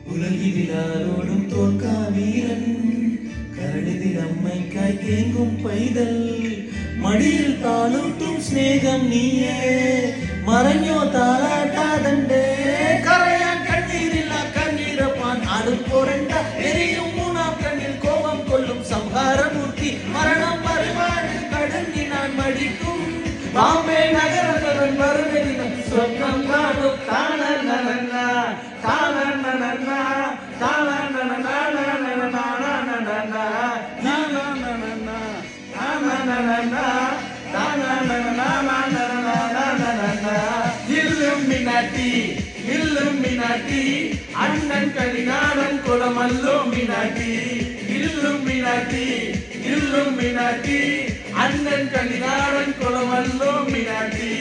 உலகிலாரோடும் தோற்கா வீரன் கருதில் அம்மைக்காய் தேங்கும் பைதல் மடியில் தாளூட்டும் ஸ்நேகம் நீயே மறைஞ்சோ தாளாட்டாதண்டே கரையான் கண்ணீரில்லா கண்ணீரப்பான் அடுப்போரண்டா எரியும் மூணாம் கண்ணில் கோபம் கொள்ளும் சம்ஹாரமூர்த்தி மரணம் வருவாடு கடங்கி நான் மடிக்கும் பாம்பே நகரத்தவன் வருவதினம் சொர்க்கம் காணும் தானநனனா தானநனனா தானநனனா தானநனனா தானநனனா தானநனனா இல்லுமினாட்டி இல்லுமினாட்டி அண்ணன் கலிநாடன் குலமல்லோ மினாட்டி இல்லுமினாட்டி இல்லுமினாட்டி அண்ணன் கலிநாடன் குலமல்லோ மினாட்டி.